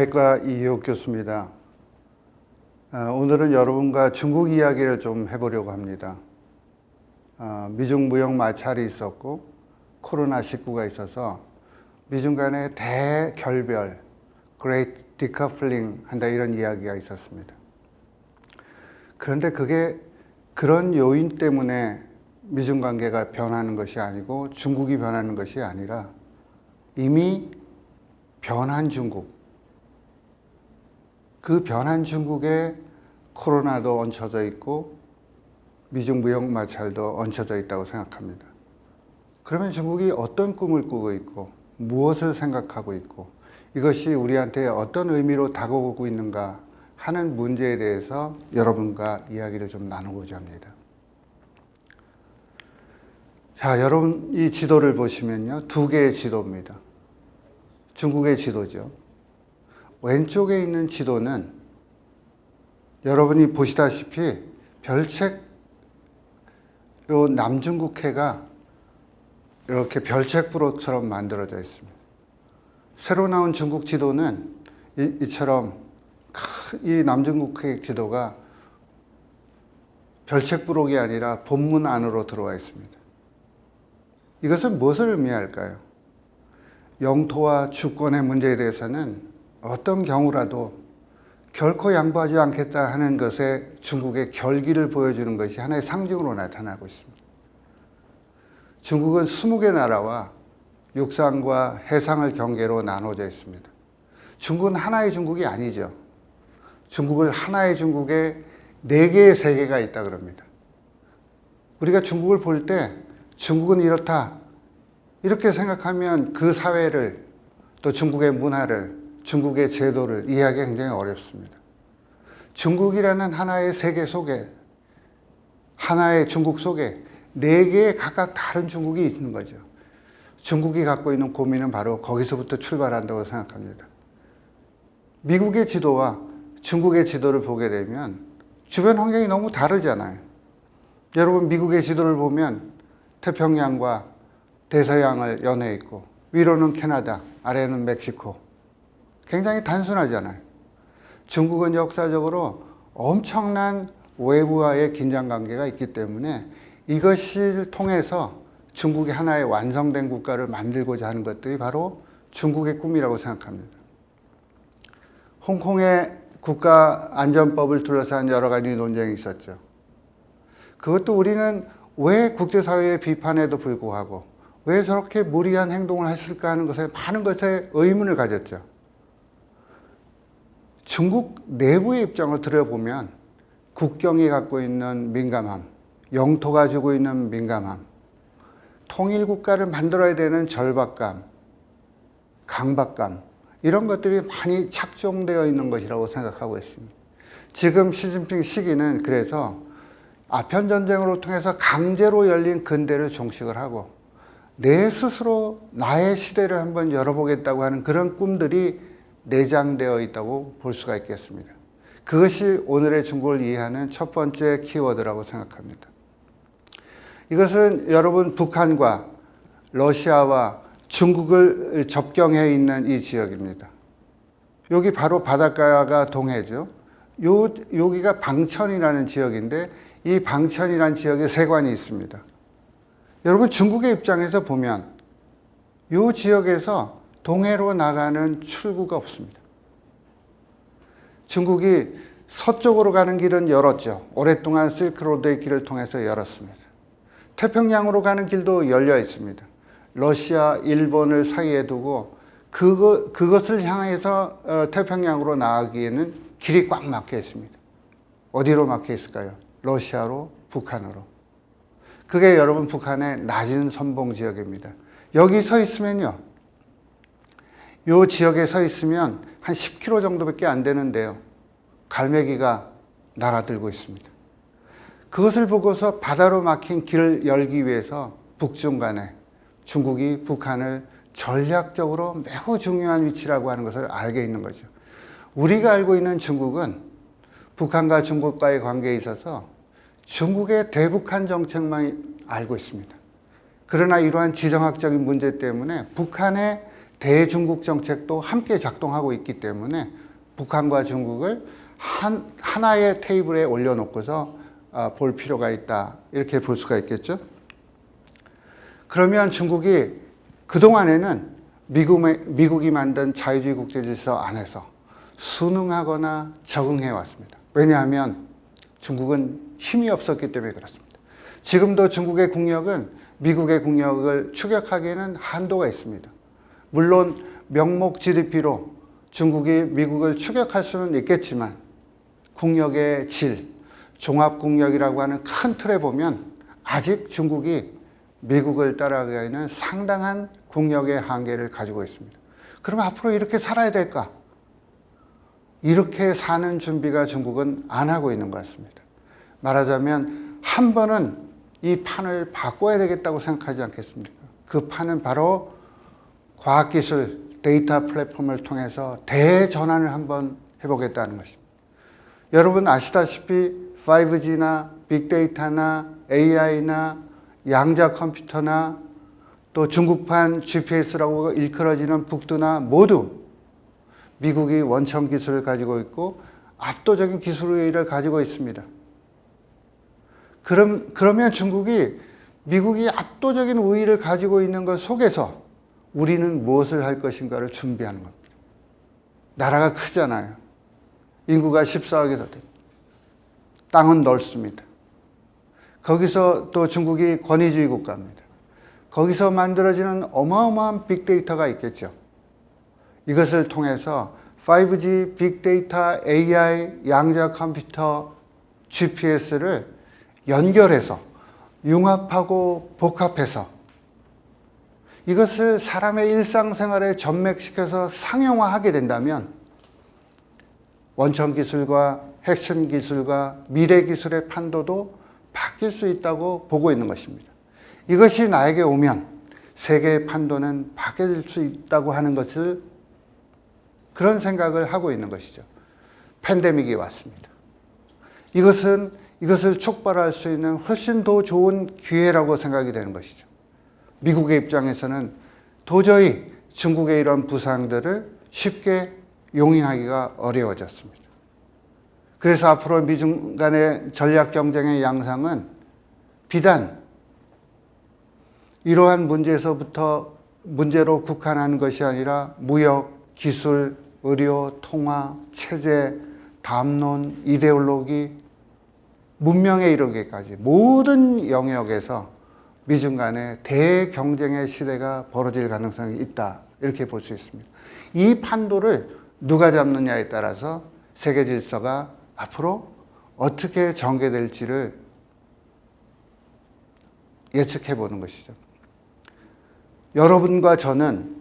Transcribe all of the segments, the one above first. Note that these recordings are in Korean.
정형외과 이희옥 교수입니다. 오늘은 여러분과 중국 이야기를 좀 해보려고 합니다. 미중 무역 마찰이 있었고 코로나19가 있어서 미중 간의 대결별, Great Decoupling 한다 이런 이야기가 있었습니다. 그런데 그게 그런 요인 때문에 미중 관계가 변하는 것이 아니고 중국이 변하는 것이 아니라 이미 변한 중국, 그 변한 중국에 코로나도 얹혀져 있고 미중 무역 마찰도 얹혀져 있다고 생각합니다. 그러면 중국이 어떤 꿈을 꾸고 있고 무엇을 생각하고 있고 이것이 우리한테 어떤 의미로 다가오고 있는가 하는 문제에 대해서 여러분과 이야기를 좀 나누고자 합니다. 자, 여러분 이 지도를 보시면요, 두 개의 지도입니다. 중국의 지도죠. 왼쪽에 있는 지도는 여러분이 보시다시피 별책, 요 남중국해가 이렇게 별책부로처럼 만들어져 있습니다. 새로 나온 중국 지도는 이처럼 이 남중국해 지도가 별책부록이 아니라 본문 안으로 들어와 있습니다. 이것은 무엇을 의미할까요? 영토와 주권의 문제에 대해서는 어떤 경우라도 결코 양보하지 않겠다 하는 것에 중국의 결기를 보여주는 것이 하나의 상징으로 나타나고 있습니다. 중국은 20개 나라와 육상과 해상을 경계로 나눠져 있습니다. 중국은 하나의 중국이 아니죠. 중국을 하나의 중국에 4개의 세계가 있다 그럽니다. 우리가 중국을 볼 때 중국은 이렇다 이렇게 생각하면 그 사회를 또 중국의 문화를 중국의 제도를 이해하기 굉장히 어렵습니다. 중국이라는 하나의 세계 속에 하나의 중국 속에 4개의 각각 다른 중국이 있는 거죠. 중국이 갖고 있는 고민은 바로 거기서부터 출발한다고 생각합니다. 미국의 지도와 중국의 지도를 보게 되면 주변 환경이 너무 다르잖아요. 여러분 미국의 지도를 보면 태평양과 대서양을 연해 있고 위로는 캐나다, 아래는 멕시코. 굉장히 단순하잖아요. 중국은 역사적으로 엄청난 외부와의 긴장관계가 있기 때문에 이것을 통해서 중국이 하나의 완성된 국가를 만들고자 하는 것들이 바로 중국의 꿈이라고 생각합니다. 홍콩의 국가안전법을 둘러싼 여러 가지 논쟁이 있었죠. 그것도 우리는 왜 국제사회의 비판에도 불구하고 왜 저렇게 무리한 행동을 했을까 하는 것에 많은 것에 의문을 가졌죠. 중국 내부의 입장을 들여보면 국경이 갖고 있는 민감함, 영토가 주고 있는 민감함, 통일국가를 만들어야 되는 절박감, 강박감 이런 것들이 많이 착종되어 있는 것이라고 생각하고 있습니다. 지금 시진핑 시기는 그래서 아편전쟁으로 통해서 강제로 열린 근대를 종식을 하고 내 스스로 나의 시대를 한번 열어보겠다고 하는 그런 꿈들이 내장되어 있다고 볼 수가 있겠습니다. 그것이 오늘의 중국을 이해하는 첫 번째 키워드라고 생각합니다. 이것은 여러분 북한과 러시아와 중국을 접경해 있는 이 지역입니다. 여기 바로 바닷가가 동해죠. 여기가 방천이라는 지역인데 이 방천이라는 지역에 세관이 있습니다. 여러분 중국의 입장에서 보면 이 지역에서 동해로 나가는 출구가 없습니다. 중국이 서쪽으로 가는 길은 열었죠. 오랫동안 실크로드의 길을 통해서 열었습니다. 태평양으로 가는 길도 열려 있습니다. 러시아, 일본을 사이에 두고 그것을 향해서 태평양으로 나가기에는 길이 꽉 막혀 있습니다. 어디로 막혀 있을까요? 러시아로, 북한으로. 그게 여러분 북한의 낮은 선봉 지역입니다. 여기 서 있으면요. 이 지역에 서 있으면 한 10km 정도밖에 안 되는데요. 갈매기가 날아들고 있습니다. 그것을 보고서 바다로 막힌 길을 열기 위해서 북중간에 중국이 북한을 전략적으로 매우 중요한 위치라고 하는 것을 알게 있는 거죠. 우리가 알고 있는 중국은 북한과 중국과의 관계에 있어서 중국의 대북한 정책만 알고 있습니다. 그러나 이러한 지정학적인 문제 때문에 북한의 대중국 정책도 함께 작동하고 있기 때문에 북한과 중국을 하나의 테이블에 올려놓고서 볼 필요가 있다. 이렇게 볼 수가 있겠죠. 그러면 중국이 그동안에는 미국이 만든 자유주의 국제질서 안에서 순응하거나 적응해 왔습니다. 왜냐하면 중국은 힘이 없었기 때문에 그렇습니다. 지금도 중국의 국력은 미국의 국력을 추격하기에는 한도가 있습니다. 물론 명목 GDP로 중국이 미국을 추격할 수는 있겠지만 국력의 질, 종합국력이라고 하는 큰 틀에 보면 아직 중국이 미국을 따라가기에는 상당한 국력의 한계를 가지고 있습니다. 그럼 앞으로 이렇게 살아야 될까? 이렇게 사는 준비가 중국은 안 하고 있는 것 같습니다. 말하자면 한 번은 이 판을 바꿔야 되겠다고 생각하지 않겠습니까? 그 판은 바로 과학기술, 데이터 플랫폼을 통해서 대전환을 한번 해보겠다는 것입니다. 여러분 아시다시피 5G나 빅데이터나 AI나 양자 컴퓨터나 또 중국판 GPS라고 일컬어지는 북두나 모두 미국이 원천 기술을 가지고 있고 압도적인 기술 우위를 가지고 있습니다. 그러면 중국이 미국이 압도적인 우위를 가지고 있는 것 속에서 우리는 무엇을 할 것인가를 준비하는 겁니다. 나라가 크잖아요. 인구가 14억이 더 됩니다. 땅은 넓습니다. 거기서 또 중국이 권위주의 국가입니다. 거기서 만들어지는 어마어마한 빅데이터가 있겠죠. 이것을 통해서 5G, 빅데이터, AI, 양자 컴퓨터, GPS를 연결해서 융합하고 복합해서 이것을 사람의 일상생활에 접맥시켜서 상용화하게 된다면 원천 기술과 핵심 기술과 미래 기술의 판도도 바뀔 수 있다고 보고 있는 것입니다. 이것이 나에게 오면 세계의 판도는 바뀔 수 있다고 하는 것을 그런 생각을 하고 있는 것이죠. 팬데믹이 왔습니다. 이것을 촉발할 수 있는 훨씬 더 좋은 기회라고 생각이 되는 것이죠. 미국의 입장에서는 도저히 중국의 이런 부상들을 쉽게 용인하기가 어려워졌습니다. 그래서 앞으로 미중 간의 전략 경쟁의 양상은 비단 이러한 문제로 국한하는 것이 아니라 무역, 기술, 의료, 통화, 체제, 담론, 이데올로기, 문명에 이르기까지 모든 영역에서 미중 간의 대경쟁의 시대가 벌어질 가능성이 있다. 이렇게 볼 수 있습니다. 이 판도를 누가 잡느냐에 따라서 세계 질서가 앞으로 어떻게 전개될지를 예측해 보는 것이죠. 여러분과 저는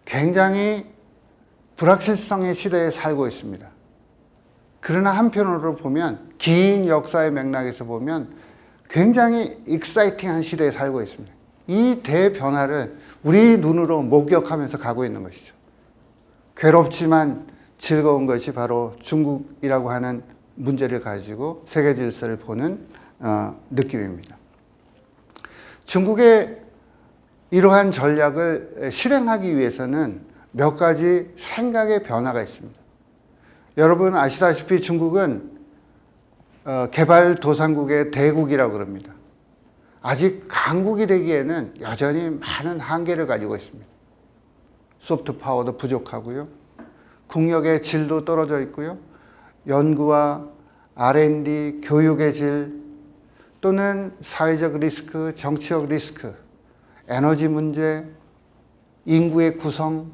굉장히 불확실성의 시대에 살고 있습니다. 그러나 한편으로 보면 긴 역사의 맥락에서 보면 굉장히 익사이팅한 시대에 살고 있습니다. 이 대변화를 우리 눈으로 목격하면서 가고 있는 것이죠. 괴롭지만 즐거운 것이 바로 중국이라고 하는 문제를 가지고 세계 질서를 보는 느낌입니다. 중국의 이러한 전략을 실행하기 위해서는 몇 가지 생각의 변화가 있습니다. 여러분 아시다시피 중국은 개발도상국의 대국이라고 그럽니다. 아직 강국이 되기에는 여전히 많은 한계를 가지고 있습니다. 소프트 파워도 부족하고요. 국력의 질도 떨어져 있고요. 연구와 R&D, 교육의 질 또는 사회적 리스크, 정치적 리스크, 에너지 문제, 인구의 구성,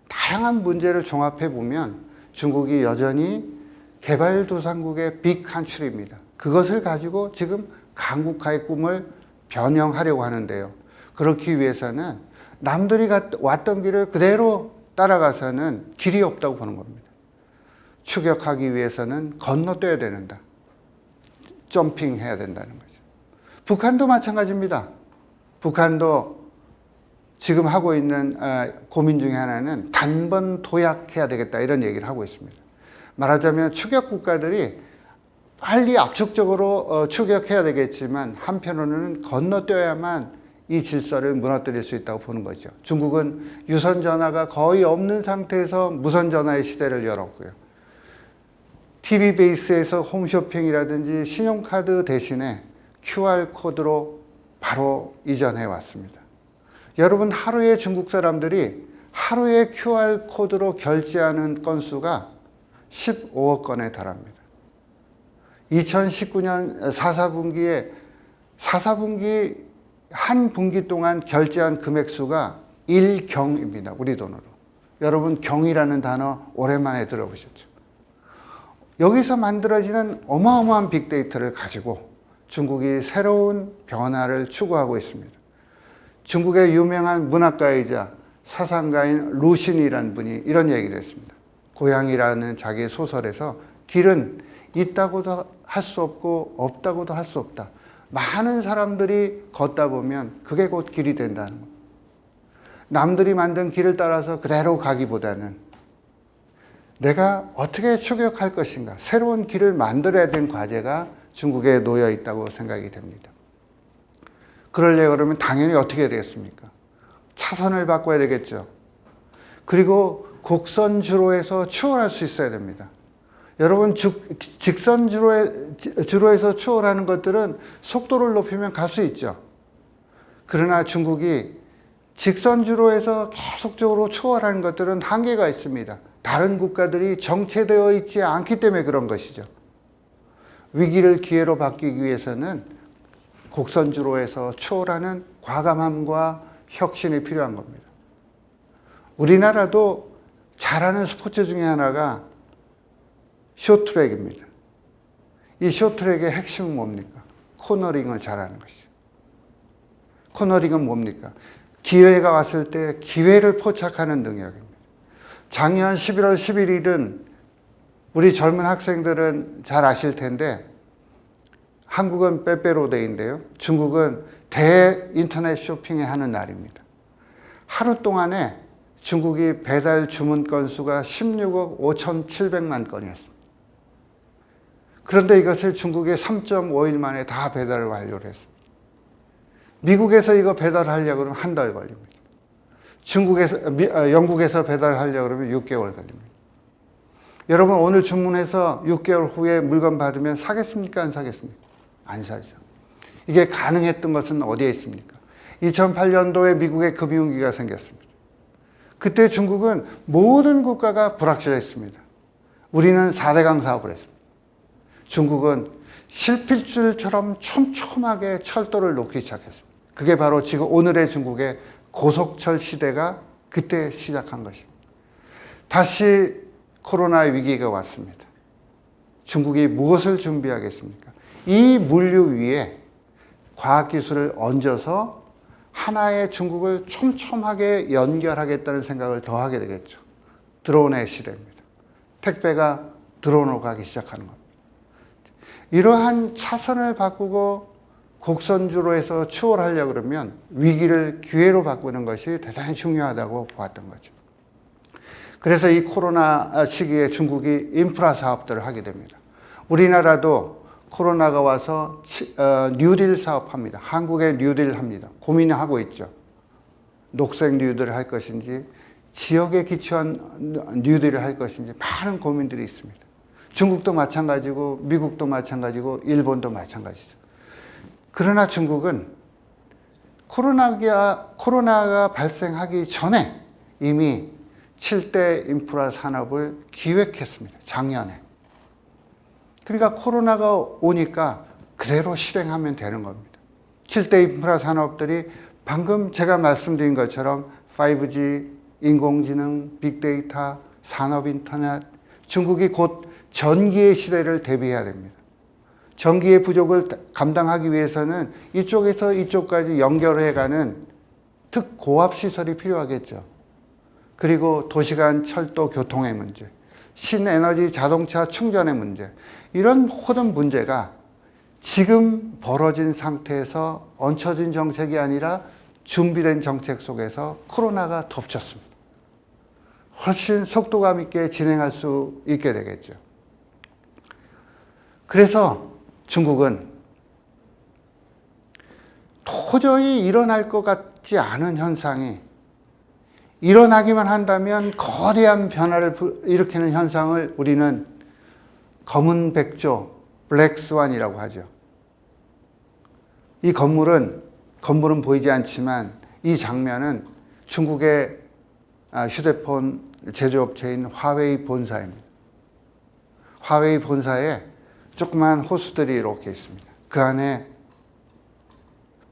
다양한 문제를 종합해 보면 중국이 여전히 개발도상국의 빅 컨트리입니다. 그것을 가지고 지금 강국화의 꿈을 변형하려고 하는데요. 그렇기 위해서는 남들이 왔던 길을 그대로 따라가서는 길이 없다고 보는 겁니다. 추격하기 위해서는 건너뛰어야 된다. 점핑해야 된다는 거죠. 북한도 마찬가지입니다. 북한도 지금 하고 있는 고민 중에 하나는 단번 도약해야 되겠다 이런 얘기를 하고 있습니다. 말하자면 추격 국가들이 빨리 압축적으로 추격해야 되겠지만 한편으로는 건너뛰어야만 이 질서를 무너뜨릴 수 있다고 보는 거죠. 중국은 유선 전화가 거의 없는 상태에서 무선 전화의 시대를 열었고요. TV 베이스에서 홈쇼핑이라든지 신용카드 대신에 QR코드로 바로 이전해 왔습니다. 여러분, 하루에 중국 사람들이 하루에 QR코드로 결제하는 건수가 15억 건에 달합니다. 2019년 4사분기 한 분기 동안 결제한 금액수가 1경입니다. 우리 돈으로. 여러분, 경이라는 단어 오랜만에 들어보셨죠? 여기서 만들어지는 어마어마한 빅데이터를 가지고 중국이 새로운 변화를 추구하고 있습니다. 중국의 유명한 문학가이자 사상가인 루신이라는 분이 이런 얘기를 했습니다. 고향이라는 자기 소설에서 길은 있다고도 할 수 없고 없다고도 할 수 없다. 많은 사람들이 걷다 보면 그게 곧 길이 된다는 겁니다. 남들이 만든 길을 따라서 그대로 가기보다는 내가 어떻게 추격할 것인가, 새로운 길을 만들어야 된 과제가 중국에 놓여 있다고 생각이 됩니다. 그러려고 그러면 당연히 어떻게 해야 되겠습니까? 차선을 바꿔야 되겠죠. 그리고 곡선주로에서 추월할 수 있어야 됩니다. 여러분, 직선주로에서 추월하는 것들은 속도를 높이면 갈 수 있죠. 그러나 중국이 직선주로에서 계속적으로 추월하는 것들은 한계가 있습니다. 다른 국가들이 정체되어 있지 않기 때문에 그런 것이죠. 위기를 기회로 바뀌기 위해서는 곡선주로에서 추월하는 과감함과 혁신이 필요한 겁니다. 우리나라도 잘하는 스포츠 중에 하나가 쇼트트랙입니다. 이 쇼트트랙의 핵심은 뭡니까? 코너링을 잘하는 것이죠. 코너링은 뭡니까? 기회가 왔을 때 기회를 포착하는 능력입니다. 작년 11월 11일은 우리 젊은 학생들은 잘 아실 텐데, 한국은 빼빼로데이인데요. 중국은 대인터넷 쇼핑을 하는 날입니다. 하루 동안에 중국이 배달 주문 건수가 16억 5,700만 건이었습니다. 그런데 이것을 중국이 3.5일 만에 다 배달을 완료를 했습니다. 미국에서 이거 배달하려고 그러면 한 달 걸립니다. 영국에서 배달하려고 그러면 6개월 걸립니다. 여러분, 오늘 주문해서 6개월 후에 물건 받으면 사겠습니까? 안 사겠습니까? 안 사죠. 이게 가능했던 것은 어디에 있습니까? 2008년도에 미국에 금융위기가 생겼습니다. 그때 중국은 모든 국가가 불확실했습니다. 우리는 4대강 사업을 했습니다. 중국은 실핏줄처럼 촘촘하게 철도를 놓기 시작했습니다. 그게 바로 지금 오늘의 중국의 고속철 시대가 그때 시작한 것입니다. 다시 코로나 위기가 왔습니다. 중국이 무엇을 준비하겠습니까? 이 물류 위에 과학기술을 얹어서 하나의 중국을 촘촘하게 연결하겠다는 생각을 더 하게 되겠죠. 드론의 시대입니다. 택배가 드론으로 가기 시작하는 겁니다. 이러한 차선을 바꾸고 곡선주로에서 추월하려고 그러면 위기를 기회로 바꾸는 것이 대단히 중요하다고 보았던 거죠. 그래서 이 코로나 시기에 중국이 인프라 사업들을 하게 됩니다. 우리나라도 코로나가 와서 뉴딜 사업합니다. 한국의 뉴딜 합니다. 고민하고 있죠. 녹색 뉴딜을 할 것인지 지역에 기초한 뉴딜을 할 것인지 많은 고민들이 있습니다. 중국도 마찬가지고 미국도 마찬가지고 일본도 마찬가지죠. 그러나 중국은 코로나가 발생하기 전에 이미 7대 인프라 산업을 기획했습니다. 작년에. 그러니까 코로나가 오니까 그대로 실행하면 되는 겁니다. 7대 인프라 산업들이 방금 제가 말씀드린 것처럼 5G, 인공지능, 빅데이터, 산업인터넷, 중국이 곧 전기의 시대를 대비해야 됩니다. 전기의 부족을 감당하기 위해서는 이쪽에서 이쪽까지 연결해가는 특고압 시설이 필요하겠죠. 그리고 도시간 철도 교통의 문제, 신에너지 자동차 충전의 문제, 이런 모든 문제가 지금 벌어진 상태에서 얹혀진 정책이 아니라 준비된 정책 속에서 코로나가 덮쳤습니다. 훨씬 속도감 있게 진행할 수 있게 되겠죠. 그래서 중국은 도저히 일어날 것 같지 않은 현상이 일어나기만 한다면 거대한 변화를 일으키는 현상을 우리는 검은 백조, 블랙스완이라고 하죠. 이 건물은 보이지 않지만 이 장면은 중국의 휴대폰 제조업체인 화웨이 본사입니다. 화웨이 본사에 조그만 호수들이 이렇게 있습니다. 그 안에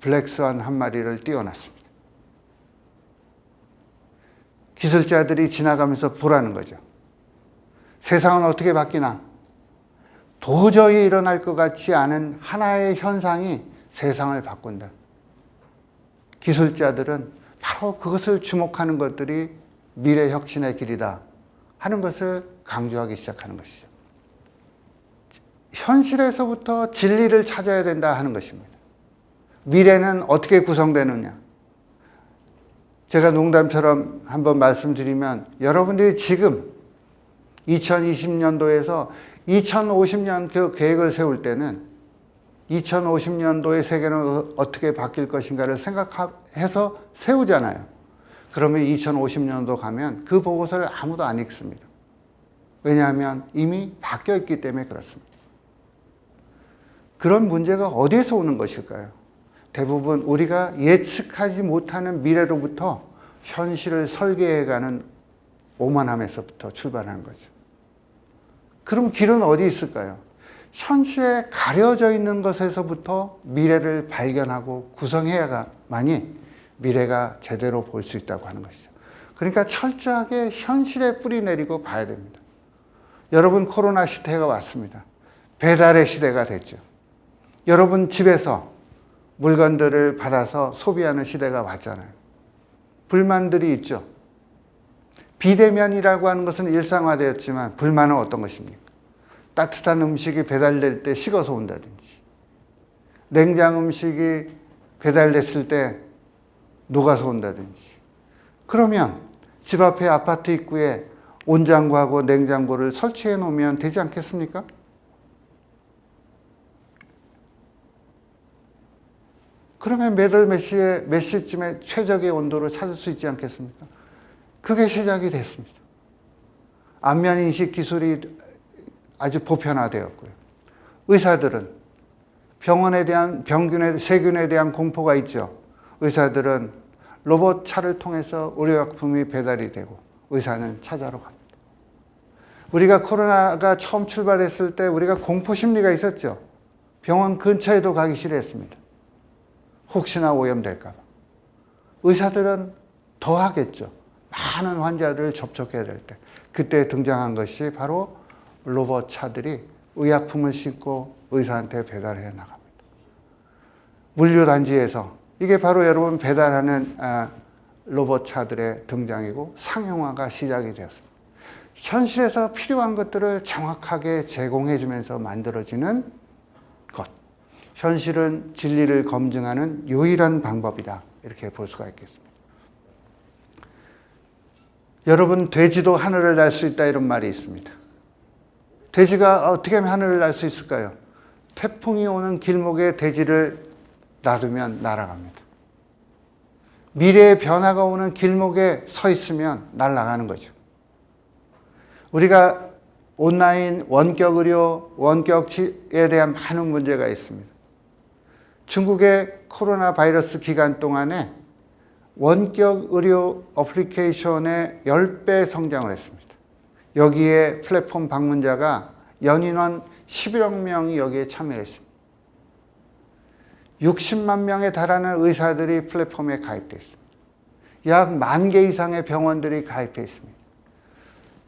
블랙스완 한 마리를 띄워놨습니다. 기술자들이 지나가면서 보라는 거죠. 세상은 어떻게 바뀌나? 도저히 일어날 것 같지 않은 하나의 현상이 세상을 바꾼다. 기술자들은 바로 그것을 주목하는 것들이 미래 혁신의 길이다 하는 것을 강조하기 시작하는 것이죠. 현실에서부터 진리를 찾아야 된다 하는 것입니다. 미래는 어떻게 구성되느냐? 제가 농담처럼 한번 말씀드리면 여러분들이 지금 2020년도에서 2050년 그 계획을 세울 때는 2050년도의 세계는 어떻게 바뀔 것인가를 생각해서 세우잖아요. 그러면 2050년도 가면 그 보고서를 아무도 안 읽습니다. 왜냐하면 이미 바뀌어 있기 때문에 그렇습니다. 그런 문제가 어디에서 오는 것일까요? 대부분 우리가 예측하지 못하는 미래로부터 현실을 설계해가는 오만함에서부터 출발하는 거죠. 그럼 길은 어디 있을까요? 현실에 가려져 있는 것에서부터 미래를 발견하고 구성해야만이 미래가 제대로 볼 수 있다고 하는 것이죠. 그러니까 철저하게 현실에 뿌리 내리고 봐야 됩니다. 여러분, 코로나 시대가 왔습니다. 배달의 시대가 됐죠. 여러분 집에서 물건들을 받아서 소비하는 시대가 왔잖아요. 불만들이 있죠. 비대면이라고 하는 것은 일상화되었지만 불만은 어떤 것입니까? 따뜻한 음식이 배달될 때 식어서 온다든지, 냉장 음식이 배달됐을 때 녹아서 온다든지. 그러면 집 앞에 아파트 입구에 온장고하고 냉장고를 설치해 놓으면 되지 않겠습니까? 그러면 매달 몇 시쯤에 최적의 온도를 찾을 수 있지 않겠습니까? 그게 시작이 됐습니다. 안면인식 기술이 아주 보편화되었고요. 의사들은 세균에 대한 공포가 있죠. 의사들은 로봇 차를 통해서 의료약품이 배달이 되고 의사는 찾아러 갑니다. 우리가 코로나가 처음 출발했을 때 우리가 공포 심리가 있었죠. 병원 근처에도 가기 싫어했습니다. 혹시나 오염될까 봐. 의사들은 더 하겠죠. 많은 환자들을 접촉해야 될 때. 그때 등장한 것이 바로 로봇 차들이 의약품을 싣고 의사한테 배달해 나갑니다. 물류단지에서 이게 바로 여러분 배달하는 로봇 차들의 등장이고 상용화가 시작이 되었습니다. 현실에서 필요한 것들을 정확하게 제공해 주면서 만들어지는 것. 현실은 진리를 검증하는 유일한 방법이다. 이렇게 볼 수가 있겠습니다. 여러분, 돼지도 하늘을 날 수 있다 이런 말이 있습니다. 돼지가 어떻게 하면 하늘을 날 수 있을까요? 태풍이 오는 길목에 돼지를 놔두면 날아갑니다. 미래의 변화가 오는 길목에 서 있으면 날아가는 거죠. 우리가 온라인 원격 의료, 원격에 대한 많은 문제가 있습니다. 중국의 코로나 바이러스 기간 동안에 원격 의료 어플리케이션의 10배 성장을 했습니다. 여기에 플랫폼 방문자가 연인원 11억 명이 여기에 참여했습니다. 60만 명에 달하는 의사들이 플랫폼에 가입되어 있습니다. 약 10,000개 이상의 병원들이 가입되어 있습니다.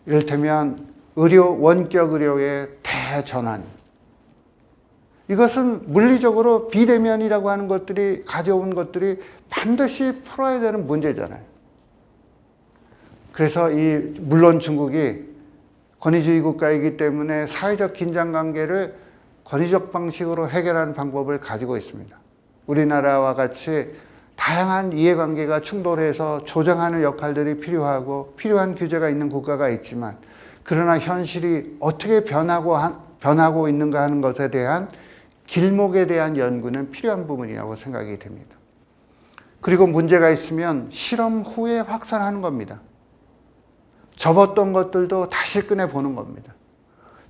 이를테면 원격 의료의 대전환. 이것은 물리적으로 비대면이라고 하는 것들이 가져온 것들이 반드시 풀어야 되는 문제잖아요. 그래서 물론 중국이 권위주의 국가이기 때문에 사회적 긴장관계를 권위적 방식으로 해결하는 방법을 가지고 있습니다. 우리나라와 같이 다양한 이해관계가 충돌해서 조정하는 역할들이 필요하고 필요한 규제가 있는 국가가 있지만, 그러나 현실이 어떻게 변하고 있는가 하는 것에 대한 길목에 대한 연구는 필요한 부분이라고 생각이 됩니다. 그리고 문제가 있으면 실험 후에 확산하는 겁니다. 접었던 것들도 다시 꺼내보는 겁니다.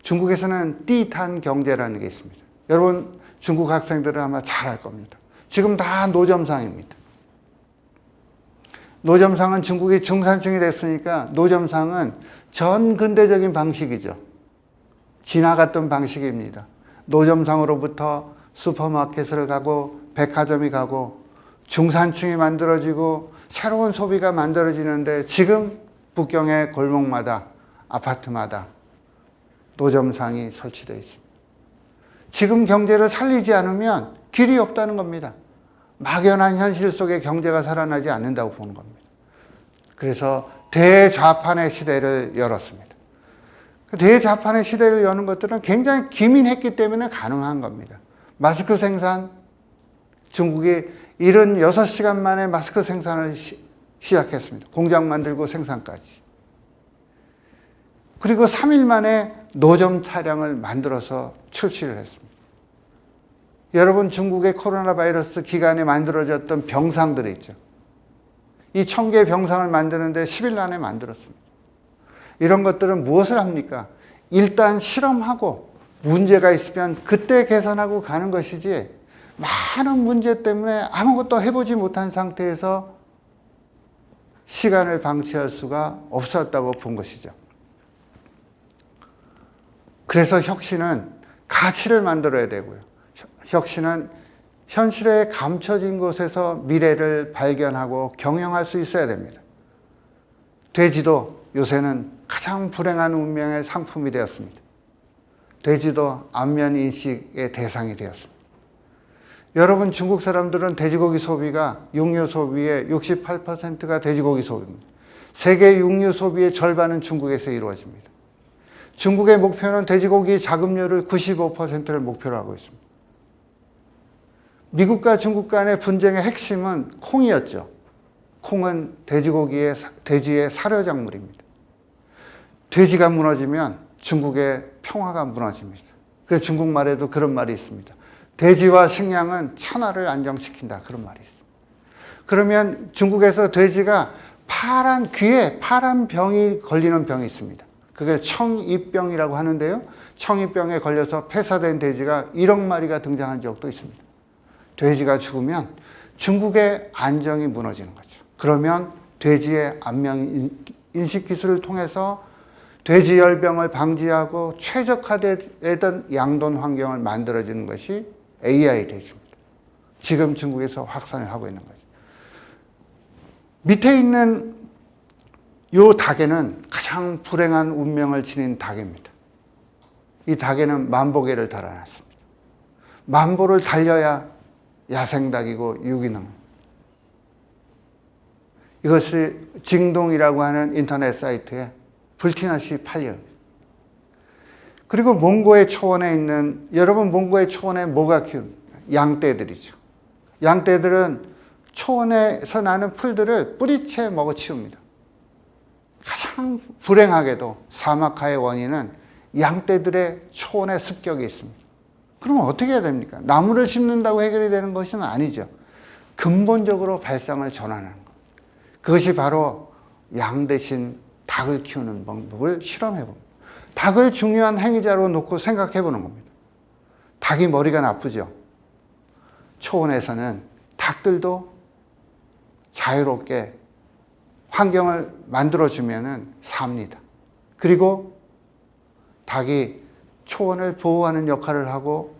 중국에서는 띠탄 경제라는 게 있습니다. 여러분 중국 학생들은 아마 잘 알 겁니다. 지금 다 노점상입니다. 노점상은 중국이 중산층이 됐으니까 노점상은 전 근대적인 방식이죠. 지나갔던 방식입니다. 노점상으로부터 슈퍼마켓을 가고 백화점이 가고 중산층이 만들어지고 새로운 소비가 만들어지는데 지금 북경의 골목마다 아파트마다 노점상이 설치되어 있습니다. 지금 경제를 살리지 않으면 길이 없다는 겁니다. 막연한 현실 속에 경제가 살아나지 않는다고 보는 겁니다. 그래서 대자판의 시대를 열었습니다. 대자판의 시대를 여는 것들은 굉장히 기민했기 때문에 가능한 겁니다. 마스크 생산, 중국이 76시간 만에 마스크 생산을 시작했습니다. 공장 만들고 생산까지. 그리고 3일 만에 노점 차량을 만들어서 출시를 했습니다. 여러분 중국의 코로나 바이러스 기간에 만들어졌던 병상들이 있죠. 이 1000개의 병상을 만드는데 10일 안에 만들었습니다. 이런 것들은 무엇을 합니까? 일단 실험하고 문제가 있으면 그때 개선하고 가는 것이지 많은 문제 때문에 아무것도 해보지 못한 상태에서 시간을 방치할 수가 없었다고 본 것이죠. 그래서 혁신은 가치를 만들어야 되고요. 혁신은 현실에 감춰진 곳에서 미래를 발견하고 경영할 수 있어야 됩니다. 돼지도 요새는 가장 불행한 운명의 상품이 되었습니다. 돼지도 안면인식의 대상이 되었습니다. 여러분 중국 사람들은 돼지고기 소비가 육류 소비의 68%가 돼지고기 소비입니다. 세계 육류 소비의 절반은 중국에서 이루어집니다. 중국의 목표는 돼지고기 자급률을 95%를 목표로 하고 있습니다. 미국과 중국 간의 분쟁의 핵심은 콩이었죠. 콩은 돼지의 사료작물입니다. 돼지가 무너지면 중국의 평화가 무너집니다. 그래서 중국말에도 그런 말이 있습니다. 돼지와 식량은 천하를 안정시킨다. 그런 말이 있습니다. 그러면 중국에서 돼지가 귀에 파란 병이 걸리는 병이 있습니다. 그게 청이병이라고 하는데요. 청이병에 걸려서 폐사된 돼지가 1억 마리가 등장한 적도 있습니다. 돼지가 죽으면 중국의 안정이 무너지는 거죠. 그러면 돼지의 안면 인식 기술을 통해서 돼지 열병을 방지하고 최적화되던 양돈 환경을 만들어지는 것이 AI 돼지입니다. 지금 중국에서 확산을 하고 있는 거죠. 밑에 있는 이 닭에는 가장 불행한 운명을 지닌 닭입니다. 이 닭에는 만보개를 달아놨습니다. 만보를 달려야 야생닭이고 유기농. 이것이 징동이라고 하는 인터넷 사이트에 불티나시 팔려요. 그리고 몽고의 초원에 있는, 여러분 몽고의 초원에 뭐가 키웁니까? 양떼들이죠. 양떼들은 초원에서 나는 풀들을 뿌리채 먹어치웁니다. 가장 불행하게도 사막화의 원인은 양떼들의 초원의 습격이 있습니다. 그러면 어떻게 해야 됩니까? 나무를 심는다고 해결이 되는 것은 아니죠. 근본적으로 발상을 전환하는 것. 그것이 바로 양 대신 닭을 키우는 방법을 실험해 봅니다. 닭을 중요한 행위자로 놓고 생각해 보는 겁니다. 닭이 머리가 나쁘죠. 초원에서는 닭들도 자유롭게 환경을 만들어주면 삽니다. 그리고 닭이 초원을 보호하는 역할을 하고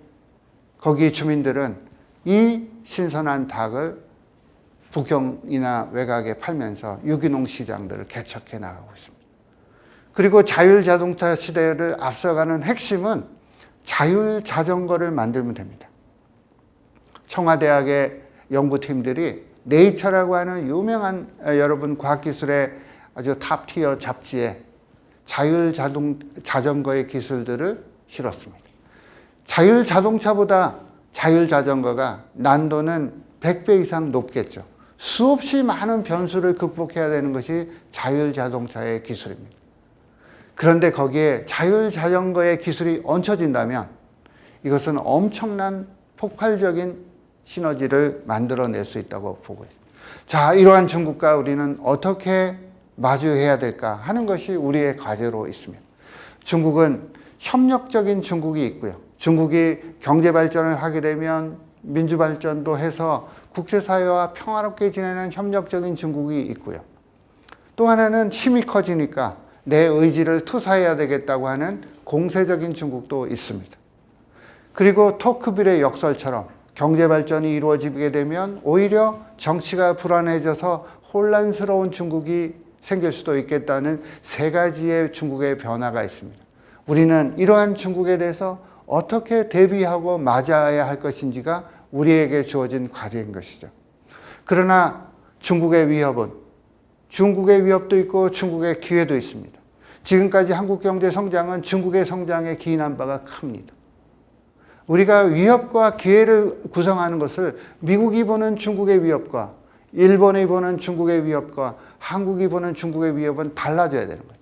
거기 주민들은 이 신선한 닭을 북경이나 외곽에 팔면서 유기농 시장들을 개척해 나가고 있습니다. 그리고 자율자동차 시대를 앞서가는 핵심은 자율자전거를 만들면 됩니다. 청와대학의 연구팀들이 네이처라고 하는 유명한 여러분 과학기술의 아주 탑티어 잡지에 자율자전거의 기술들을 실었습니다. 자율자동차보다 자율자전거가 난도는 100배 이상 높겠죠. 수없이 많은 변수를 극복해야 되는 것이 자율자동차의 기술입니다. 그런데 거기에 자율자전거의 기술이 얹혀진다면 이것은 엄청난 폭발적인 시너지를 만들어낼 수 있다고 보고 있습니다. 자, 이러한 중국과 우리는 어떻게 마주해야 될까 하는 것이 우리의 과제로 있습니다. 중국은 협력적인 중국이 있고요. 중국이 경제 발전을 하게 되면 민주 발전도 해서 국제사회와 평화롭게 지내는 협력적인 중국이 있고요. 또 하나는 힘이 커지니까 내 의지를 투사해야 되겠다고 하는 공세적인 중국도 있습니다. 그리고 토크빌의 역설처럼 경제 발전이 이루어지게 되면 오히려 정치가 불안해져서 혼란스러운 중국이 생길 수도 있겠다는 세 가지의 중국의 변화가 있습니다. 우리는 이러한 중국에 대해서 어떻게 대비하고 맞아야 할 것인지가 우리에게 주어진 과제인 것이죠. 그러나 중국의 위협도 있고 중국의 기회도 있습니다. 지금까지 한국 경제 성장은 중국의 성장에 기인한 바가 큽니다. 우리가 위협과 기회를 구성하는 것을 미국이 보는 중국의 위협과 일본이 보는 중국의 위협과 한국이 보는 중국의 위협은 달라져야 되는 거죠.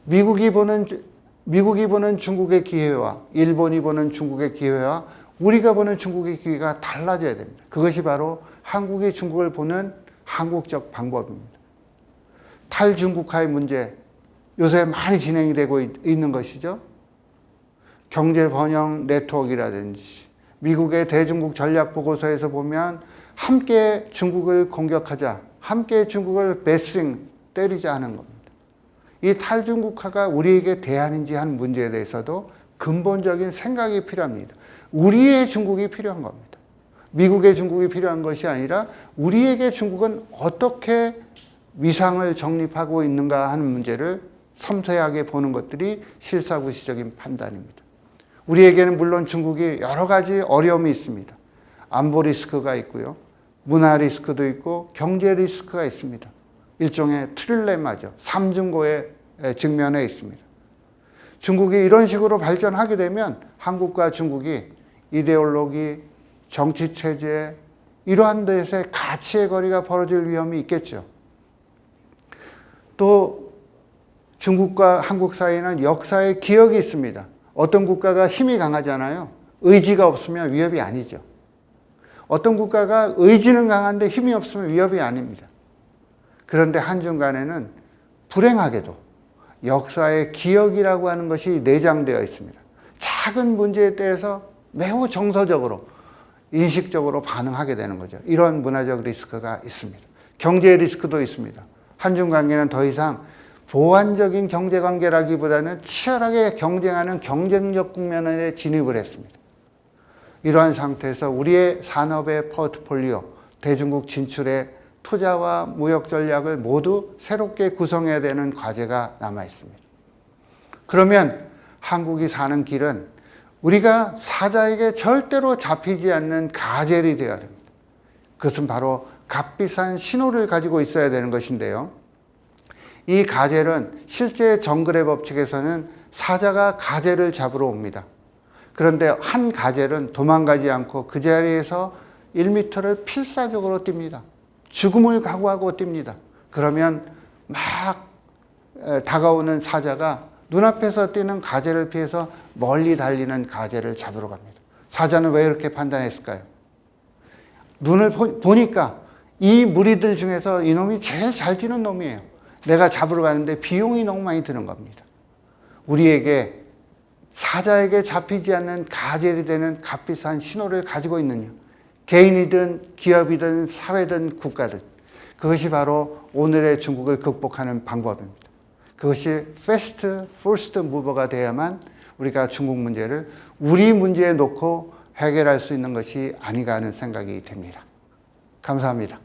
미국이 보는 중국의 기회와 일본이 보는 중국의 기회와 우리가 보는 중국의 기회가 달라져야 됩니다. 그것이 바로 한국이 중국을 보는 한국적 방법입니다. 탈중국화의 문제, 요새 많이 진행이 되고 있는 것이죠. 경제 번영 네트워크라든지 미국의 대중국 전략 보고서에서 보면 함께 중국을 공격하자, 함께 중국을 베싱 때리자 하는 겁니다. 이 탈중국화가 우리에게 대안인지 하는 문제에 대해서도 근본적인 생각이 필요합니다. 우리의 중국이 필요한 겁니다. 미국의 중국이 필요한 것이 아니라 우리에게 중국은 어떻게 위상을 정립하고 있는가 하는 문제를 섬세하게 보는 것들이 실사구시적인 판단입니다. 우리에게는 물론 중국이 여러 가지 어려움이 있습니다. 안보 리스크가 있고요. 문화 리스크도 있고 경제 리스크가 있습니다. 일종의 트릴레마죠. 삼중고에 직면해 있습니다. 중국이 이런 식으로 발전하게 되면 한국과 중국이 이데올로기, 정치체제 이러한 데서의 가치의 거리가 벌어질 위험이 있겠죠. 또 중국과 한국 사이에는 역사의 기억이 있습니다. 어떤 국가가 힘이 강하잖아요. 의지가 없으면 위협이 아니죠. 어떤 국가가 의지는 강한데 힘이 없으면 위협이 아닙니다. 그런데 한중간에는 불행하게도 역사의 기억이라고 하는 것이 내장되어 있습니다. 작은 문제에 대해서 매우 정서적으로, 인식적으로 반응하게 되는 거죠. 이런 문화적 리스크가 있습니다. 경제 리스크도 있습니다. 한중 관계는 더 이상 보완적인 경제관계라기보다는 치열하게 경쟁하는 경쟁력 국면에 진입을 했습니다. 이러한 상태에서 우리의 산업의 포트폴리오, 대중국 진출의 투자와 무역 전략을 모두 새롭게 구성해야 되는 과제가 남아 있습니다. 그러면 한국이 사는 길은 우리가 사자에게 절대로 잡히지 않는 가젤이 되어야 됩니다. 그것은 바로 값비싼 신호를 가지고 있어야 되는 것인데요. 이 가젤은 실제 정글의 법칙에서는 사자가 가젤을 잡으러 옵니다. 그런데 한 가젤은 도망가지 않고 그 자리에서 1m를 필사적으로 뜁니다. 죽음을 각오하고 뜁니다. 그러면 막 다가오는 사자가 눈앞에서 뛰는 가젤을 피해서 멀리 달리는 가젤을 잡으러 갑니다. 사자는 왜 이렇게 판단했을까요? 눈을 보니까 이 무리들 중에서 이놈이 제일 잘 뛰는 놈이에요. 내가 잡으러 가는데 비용이 너무 많이 드는 겁니다. 우리에게 사자에게 잡히지 않는 가젤이 되는 값비싼 신호를 가지고 있느냐. 개인이든 기업이든 사회든 국가든 그것이 바로 오늘의 중국을 극복하는 방법입니다. 그것이 패스트, 퍼스트 무버가 돼야만 우리가 중국 문제를 우리 문제에 놓고 해결할 수 있는 것이 아닌가 하는 생각이 듭니다. 감사합니다.